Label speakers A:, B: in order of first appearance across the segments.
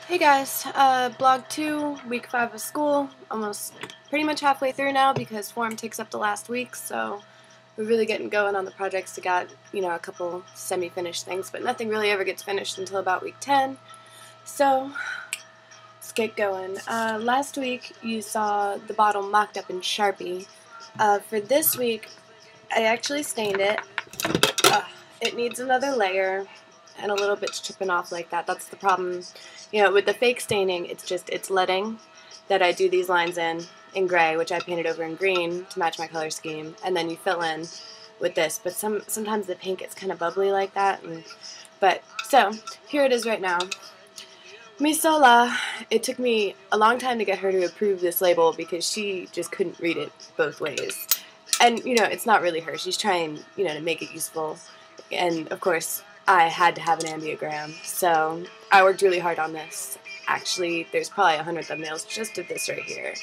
A: Hey guys, blog 2, week 5 of school, almost pretty much halfway through now because form takes up the last week, so we're really getting going on the projects to got, a couple semi-finished things, but nothing really ever gets finished until about week 10, so let's get going. Last week you saw the bottle mocked up in Sharpie. For this week, I actually stained it. It needs another layer, and a little bit's chipping off like that. That's the problem. With the fake staining, it's letting that I do these lines in gray, which I painted over in green to match my color scheme, and then you fill in with this. But sometimes the paint gets kind of bubbly like that. So here it is right now. Misola, it took me a long time to get her to approve this label because she just couldn't read it both ways. And, it's not really her. She's trying, to make it useful. And, of course, I had to have an ambiogram. So I worked really hard on this. Actually, there's probably 100 thumbnails just of this right here.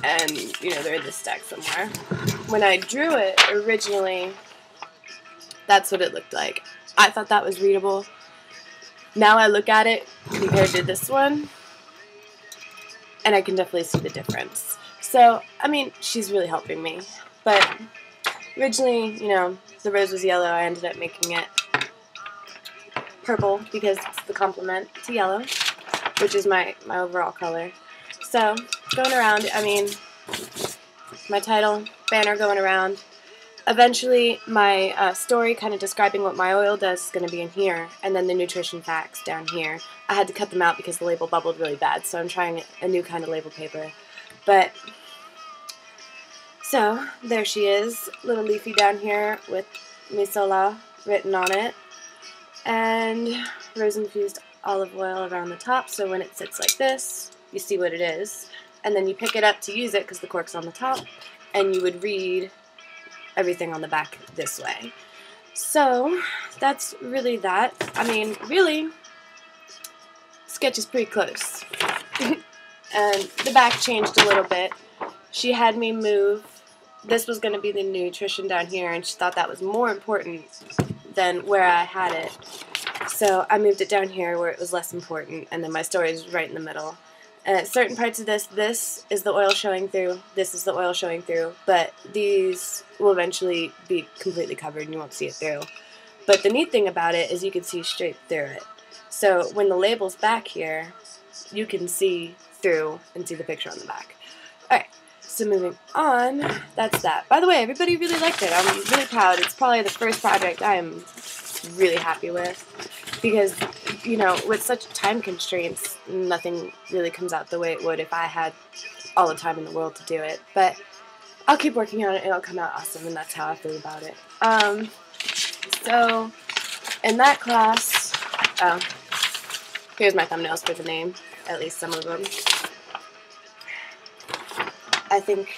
A: And, they're in this stack somewhere. When I drew it originally, that's what it looked like. I thought that was readable. Now I look at it compared to this one, and I can definitely see the difference. So, she's really helping me. But originally, the rose was yellow. I ended up making it purple because it's the complement to yellow, which is my overall color. So, going around, my title, banner going around. Eventually, my story kind of describing what my oil does is going to be in here, and then the nutrition facts down here. I had to cut them out because the label bubbled really bad, so I'm trying a new kind of label paper. So, there she is, little leafy down here with Misola written on it, and rose-infused olive oil around the top, so when it sits like this, you see what it is, and then you pick it up to use it because the cork's on the top, and you would read everything on the back this way. So, that's really that. Really, sketch is pretty close. And the back changed a little bit. She had me move. This was going to be the nutrition down here, and she thought that was more important than where I had it. So I moved it down here where it was less important, and then my story is right in the middle. Certain parts of this is the oil showing through, this is the oil showing through, but these will eventually be completely covered and you won't see it through. But the neat thing about it is you can see straight through it. So when the label's back here, you can see through and see the picture on the back. Alright, so moving on, that's that. By the way, everybody really liked it. I'm really proud. It's probably the first project I'm really happy with. Because, with such time constraints, nothing really comes out the way it would if I had all the time in the world to do it. But I'll keep working on it, and it'll come out awesome, and that's how I feel about it. So, in that class, here's my thumbnails for the name, at least some of them. I think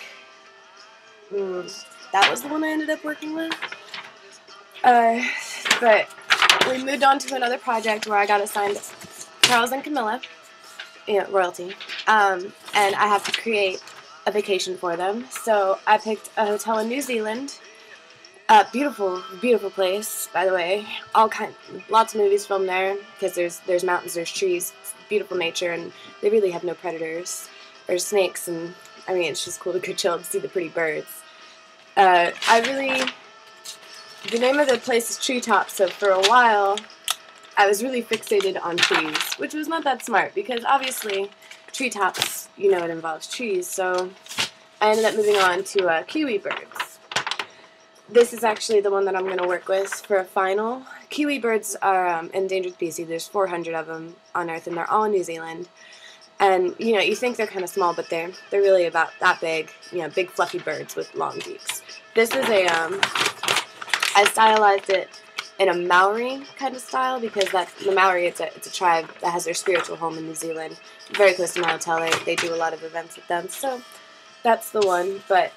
A: that was the one I ended up working with. But we moved on to another project where I got assigned Charles and Camilla, royalty, and I have to create a vacation for them. So I picked a hotel in New Zealand. Beautiful, beautiful place, by the way. Lots of movies filmed there because there's mountains, there's trees, it's beautiful nature, and they really have no predators or snakes. And it's just cool to go chill and see the pretty birds. The name of the place is Treetop, so for a while I was really fixated on trees, which was not that smart because obviously treetops, it involves trees, so I ended up moving on to kiwi birds. This is actually the one that I'm going to work with for a final. Kiwi birds are endangered species. There's 400 of them on Earth, and they're all in New Zealand. And, you think they're kind of small, but they're really about that big, big fluffy birds with long beaks. This is I stylized it in a Maori kind of style because the Maori, it's a tribe that has their spiritual home in New Zealand, very close to my hotel. They do a lot of events with them, so that's the one. But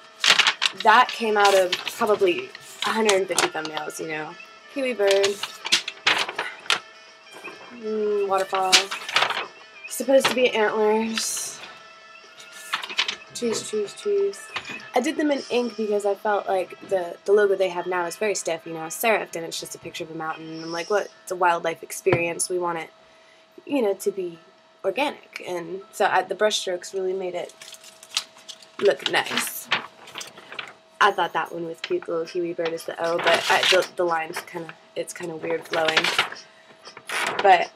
A: that came out of probably 150 thumbnails, kiwi bird, waterfall, supposed to be antlers, trees. I did them in ink because I felt like the logo they have now is very stiff, serifed, and it's just a picture of a mountain. And I'm like, what? It's a wildlife experience. We want it, to be organic, and so the brush strokes really made it look nice. I thought that one was cute. The little kiwi bird is the O, but the line's it's kind of weird flowing. But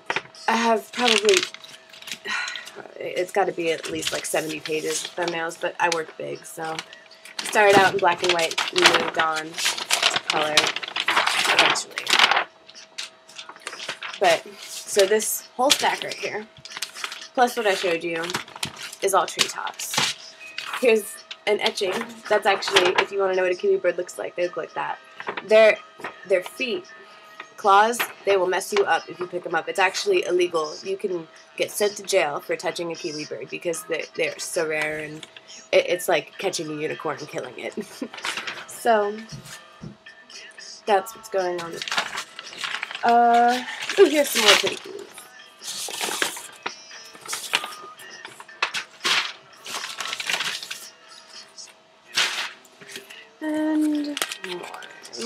A: I have probably, it's got to be at least like 70 pages of thumbnails, but I work big, so started out in black and white and moved on to color eventually. But, so this whole stack right here, plus what I showed you, is all treetops. Here's an etching. That's actually, if you want to know what a kiwi bird looks like, they look like that. Their feet, claws, they will mess you up if you pick them up. It's actually illegal. You can get sent to jail for touching a kiwi bird because they're so rare, and it's like catching a unicorn and killing it. So, that's what's going on. Oh, here's some more pretty kiwis. And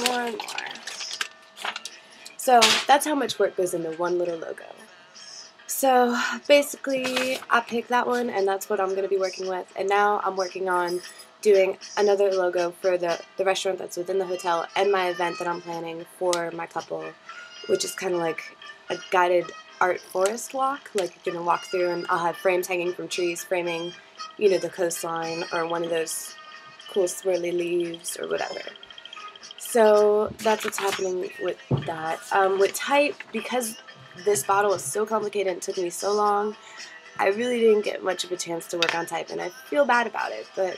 A: more and more. So that's how much work goes into one little logo. So basically, I picked that one, and that's what I'm going to be working with. And now I'm working on doing another logo for the restaurant that's within the hotel and my event that I'm planning for my couple, which is kind of like a guided art forest walk. Like you're going to walk through, and I'll have frames hanging from trees framing, you know, the coastline or one of those cool swirly leaves or whatever. So that's what's happening with that. With type, because this bottle is so complicated and it took me so long, I really didn't get much of a chance to work on type, and I feel bad about it, but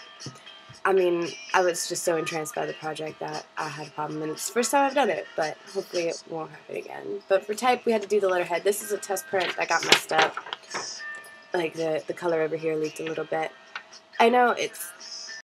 A: I mean, I was just so entranced by the project that I had a problem, and it's the first time I've done it, but hopefully it won't happen again. But for type, we had to do the letterhead. This is a test print that got messed up. Like the color over here leaked a little bit. I know it's